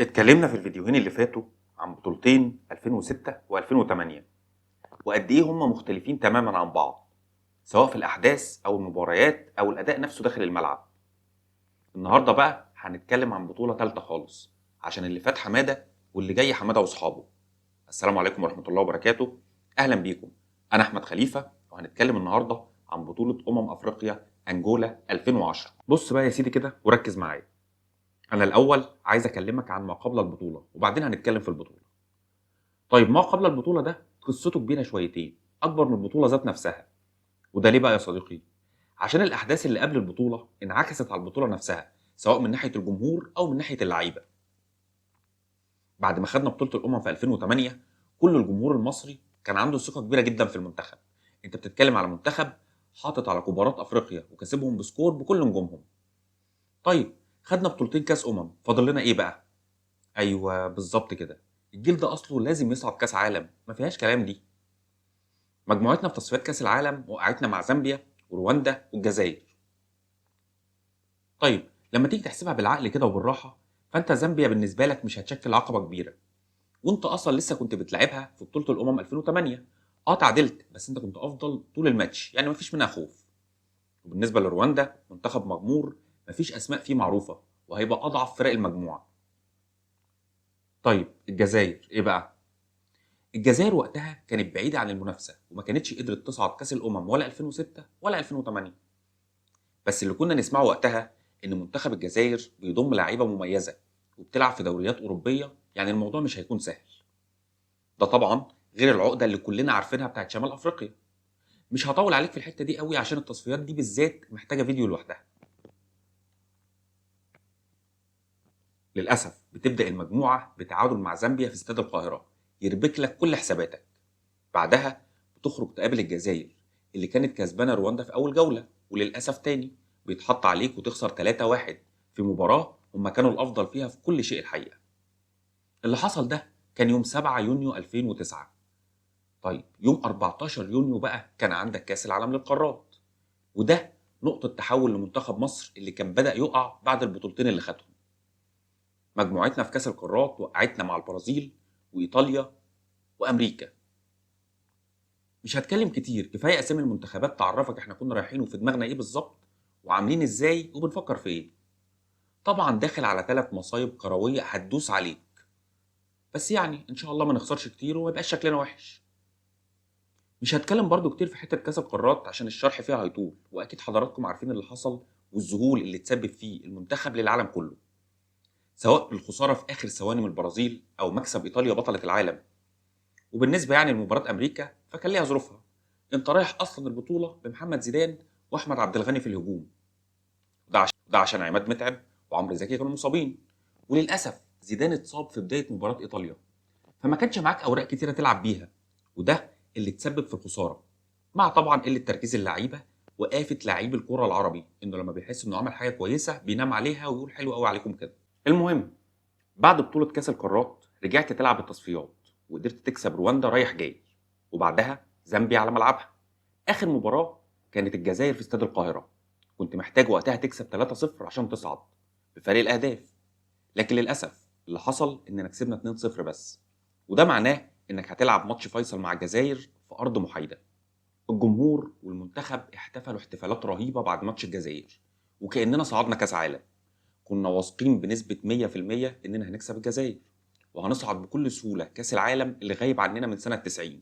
اتكلمنا في الفيديوهين اللي فاتوا عن بطولتين 2006 و2008 وقد ايه هم مختلفين تماما عن بعض، سواء في الاحداث او المباريات او الاداء نفسه داخل الملعب. النهارده بقى هنتكلم عن بطولة ثالثة خالص، عشان اللي فات حمادة واللي جاي حمادة واصحابه. السلام عليكم ورحمة الله وبركاته. اهلا بيكم. انا احمد خليفة وهنتكلم النهارده عن بطولة افريقيا انجولا 2010. بص بقى يا سيدي كده وركز معايا. انا الاول عايز اكلمك عن ما قبل البطولة وبعدين هنتكلم في البطولة. طيب ما قبل البطولة ده قصته كبيرة شويتين، أكبر من البطولة ذات نفسها. وده ليه بقى يا صديقي؟ عشان الأحداث اللي قبل البطولة انعكست على البطولة نفسها، سواء من ناحية الجمهور أو من ناحية اللعيبة. بعد ما خدنا بطولة الأمم في 2008 كل الجمهور المصري كان عنده ثقة كبيرة جدا في المنتخب. أنت بتتكلم على منتخب حاطط على كبارات أفريقيا وكسبهم بسكور بكل نجومهم. طيب خدنا بطولتين كأس فاضل لنا إيه بقى؟ أيوه بالظبط كده. الجيل ده أصله لازم يصعد كأس عالم، ما فيهاش كلام دي. مجموعتنا في تصفيات كأس العالم وقعتنا مع زامبيا ورواندا والجزائر. طيب لما تيجي تحسبها بالعقل كده وبالراحة، فأنت زامبيا بالنسبة لك مش هتشكل عقبة كبيرة، وأنت أصلا لسه كنت بتلعبها في بطولة الأمم 2008. تعادلت بس أنت كنت أفضل طول الماتش، يعني مفيش منها خوف. وبالنسبة لرواندا منتخب مغمور، مفيش أسماء فيه معروفة وهيبقى أضعف فرق المجموعة. طيب الجزائر إيه بقى؟ الجزائر وقتها كانت بعيدة عن المنافسة وما كانتش قدرت تصعد كأس الأمم ولا 2006 ولا 2008. بس اللي كنا نسمعه وقتها ان منتخب الجزائر بيضم لعيبه مميزه وبتلعب في دوريات اوروبيه، يعني الموضوع مش هيكون سهل. ده طبعا غير العقده اللي كلنا عارفينها بتاعت شمال افريقيا. مش هطول عليك في الحته دي قوي عشان التصفيات دي بالذات محتاجه فيديو لوحدها. للاسف بتبدا المجموعه بتعادل مع زامبيا في استاد القاهره، يربك لك كل حساباتك. بعدها بتخرج تقابل الجزائر اللي كانت كسبانه رواندا في اول جوله، وللاسف تاني بيتحط عليك وتخسر 3-1 في مباراه هم كانوا الافضل فيها في كل شيء الحقيقه. اللي حصل ده كان يوم 7 يونيو 2009. طيب يوم 14 يونيو بقى كان عندك كاس العالم للقارات، وده نقطة تحول لمنتخب مصر اللي كان بدأ يقع بعد البطولتين اللي خدهم. مجموعتنا في كاس القارات وقعتنا مع البرازيل وإيطاليا وأمريكا. مش هتكلم كتير، كفاية أسامي المنتخبات تعرفك احنا كنا رايحين وفي دماغنا ايه بالظبط وعاملين ازاي وبنفكر في ايه. طبعا داخل على 3 مصايب كروية هتدوس عليك، بس يعني ان شاء الله ما نخسرش كتير وما يبقاش شكلنا وحش. مش هتكلم برضو كتير في حتة كاس القارات عشان الشرح فيها هيطول، واكيد حضراتكم عارفين اللي حصل والذهول اللي تسبب فيه المنتخب للعالم كله، سواء بالخسارة في اخر ثواني من البرازيل او مكسب ايطاليا بطلة العالم. وبالنسبة يعني لمباراة امريكا فكان ليها ظروفها. انت رايح اصلا البطولة بمحمد زيدان واحمد عبد الغني في الهجوم، ده عشان عماد متعب وعمرو زكي كانوا مصابين. وللاسف زيدان اتصاب في بداية مباراة ايطاليا، فما كانش معاك اوراق كتيرة تلعب بيها، وده اللي تسبب في الخسارة. مع طبعا قله تركيز اللعيبه وآفة لعيب الكوره العربي انه لما بيحس انه عمل حاجه كويسه بينام عليها ويقول حلو قوي عليكم كده. المهم بعد بطوله كاس القارات رجعت تلعب التصفيات وقدرت تكسب رواندا رايح جاي، وبعدها زامبيا على ملعبها. اخر مباراه كانت الجزائر في استاد القاهره. كنت محتاج وقتها تكسب 3-0 عشان تصعد بفرق الاهداف، لكن للاسف اللي حصل اننا كسبنا 2-0 بس. وده معناه انك هتلعب ماتش فيصل مع الجزائر في ارض محايده. الجمهور والمنتخب احتفلوا احتفالات رهيبة بعد ماتش الجزائر وكأننا صعدنا كأس عالم. كنا واثقين بنسبة 100% إننا هنكسب الجزائر وهنصعد بكل سهولة كأس العالم اللي غايب عننا من سنة 90.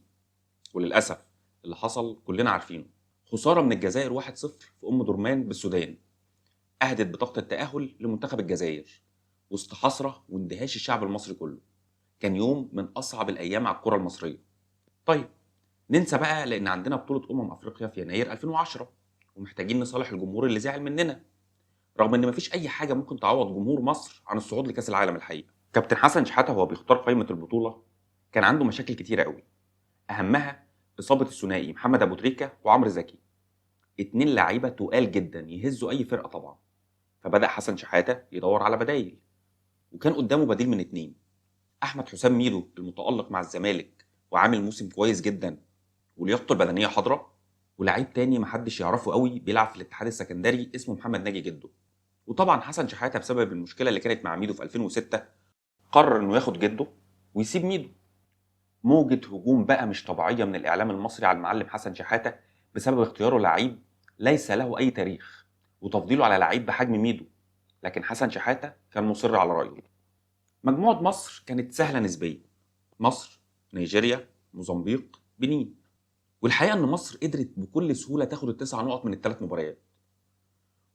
وللأسف اللي حصل كلنا عارفينه. خسارة من الجزائر 1-0 في درمان بالسودان أهدت بطاقة التأهل لمنتخب الجزائر، وسط حسرة واندهاش الشعب المصري كله. كان يوم من أصعب الأيام على الكرة المصرية. طيب ننسى بقى لان عندنا بطوله افريقيا في يناير 2010 ومحتاجين نصالح الجمهور اللي زعل مننا، رغم ان مفيش اي حاجه ممكن تعوض جمهور مصر عن الصعود لكاس العالم. الحقيقه كابتن حسن شحاته وهو بيختار قائمه البطوله كان عنده مشاكل كتيره قوي، اهمها اصابه الثنائي محمد ابو تريكه وعمرو زكي. 2 لعيبه تقال جدا يهزوا اي فرقه طبعا. فبدا حسن شحاته يدور على بدايل، وكان قدامه بديل من 2: احمد حسام ميدو المتالق مع الزمالك وعامل موسم كويس جدا ولياقته البدنيه حاضره، ولاعيب تاني محدش يعرفه قوي بيلعب في الاتحاد السكندري اسمه محمد ناجي جده. وطبعا حسن شحاته بسبب المشكله اللي كانت مع ميدو في 2006 قرر انه ياخد جده ويسيب ميدو. موجة هجوم بقى مش طبيعية من الإعلام المصري على المعلم حسن شحاتة بسبب اختياره لعيب ليس له أي تاريخ وتفضيله على لعيب بحجم ميدو، لكن حسن شحاتة كان مصر على رأيه. مجموعة مصر كانت سهلة نسبيا: مصر، نيجيريا، موزمبيق، بنين. والحقيقة إن مصر قدرت بكل سهولة تاخد التسع نقط من الثلاث مباريات،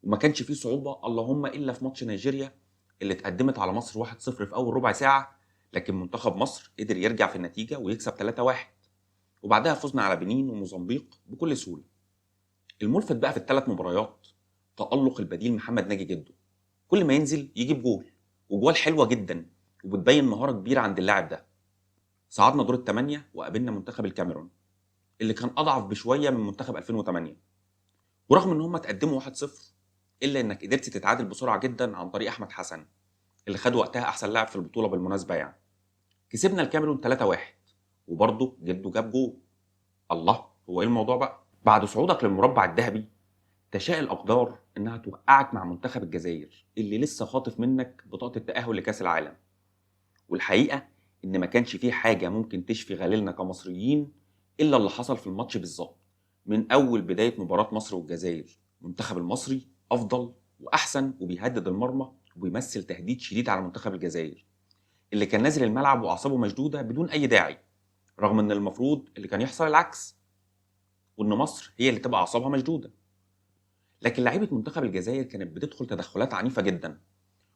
وما كانش فيه صعوبة اللهم إلا في ماتش نيجيريا اللي اتقدمت على مصر 1-0 في أول ربع ساعة، لكن منتخب مصر قدر يرجع في النتيجة ويكسب 3-1، وبعدها فزنا على بنين وموزمبيق بكل سهولة. الملفت بقى في الثلاث مباريات تألق البديل محمد ناجي جده، كل ما ينزل يجيب جول، وجوال حلوة جدا وبتبين مهارة كبيرة عند اللاعب ده. صعدنا دور الثمانية وقابلنا منتخب الكاميرون اللي كان أضعف بشوية من منتخب 2008، ورغم إن هم اتقدموا 1-0 إلا إنك قدرت تتعادل بسرعة جدا عن طريق أحمد حسن اللي خد وقتها أحسن لاعب في البطولة بالمناسبة يعني. كسبنا الكاميرون 3-1 وبرضه جده جاب جول. الله، هو إيه الموضوع بقى؟ بعد صعودك للمربع الذهبي تشاء الأقدار إنها توقعك مع منتخب الجزائر اللي لسه خاطف منك بطاقة التأهل لكأس العالم. والحقيقة إن ما كانش فيه حاجة ممكن تشفي غليلنا كمصريين إلا اللي حصل في الماتش بالظبط. من أول بداية مباراة مصر والجزائر المنتخب المصري أفضل وأحسن وبيهدد المرمى وبيمثل تهديد شديد على منتخب الجزائر اللي كان نازل الملعب وأعصابه مشدودة بدون أي داعي، رغم إن المفروض اللي كان يحصل العكس وإن مصر هي اللي تبقى أعصابها مشدودة. لكن لعيبة منتخب الجزائر كانت بتدخل تدخلات عنيفة جدا،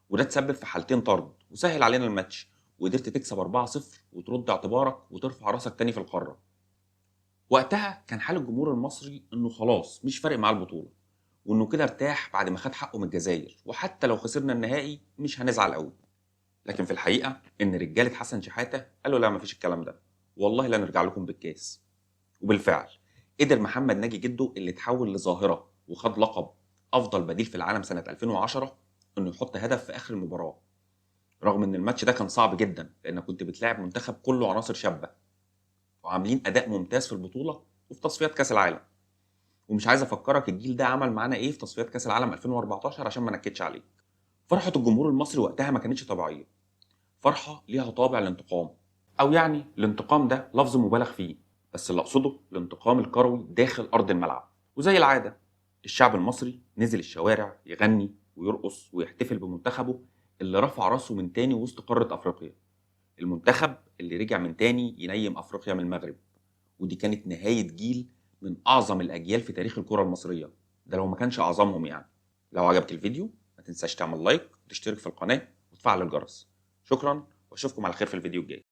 وده تسبب في حالتين طرد وسهل علينا الماتش، وقدرت تكسب 4-0 وترد اعتبارك وترفع راسك تاني في القارة. وقتها كان حال الجمهور المصري انه خلاص مش فارق معاه البطولة، وانه كده ارتاح بعد ما خد حقه من الجزائر، وحتى لو خسرنا النهائي مش هنزعل قوي. لكن في الحقيقة ان رجالة حسن شحاتة قالوا لا، مفيش الكلام ده، والله لا نرجع لكم بالكاس. وبالفعل قدر محمد ناجي جده اللي اتحول لظاهرة وخد لقب افضل بديل في العالم سنة 2010 انه يحط هدف في اخر المباراة، رغم ان الماتش ده كان صعب جدا لانك كنت بتلاعب منتخب كله عناصر شابة وعاملين اداء ممتاز في البطولة وفي تصفيات كاس العالم. ومش عايز افكرك الجيل ده عمل معانا ايه في تصفيات كاس العالم 2014 عشان ما نكدش عليك. فرحة الجمهور المصري وقتها ما كانتش طبيعية، فرحة ليها طابع الانتقام، او يعني الانتقام ده لفظ مبالغ فيه، بس اللي اقصده الانتقام الكروي داخل ارض الملعب. وزي العادة الشعب المصري نزل الشوارع يغني ويرقص ويحتفل بمنتخبه اللي رفع راسه من تاني وسط قارة افريقيا، المنتخب اللي رجع من تاني ينيم افريقيا من المغرب. ودي كانت نهاية جيل من اعظم الاجيال في تاريخ الكرة المصرية، ده لو ما كانش اعظمهم يعني. لو عجبك الفيديو ما تنساش تعمل لايك وتشترك في القناة وتفعل الجرس. شكرا واشوفكم على خير في الفيديو الجاي.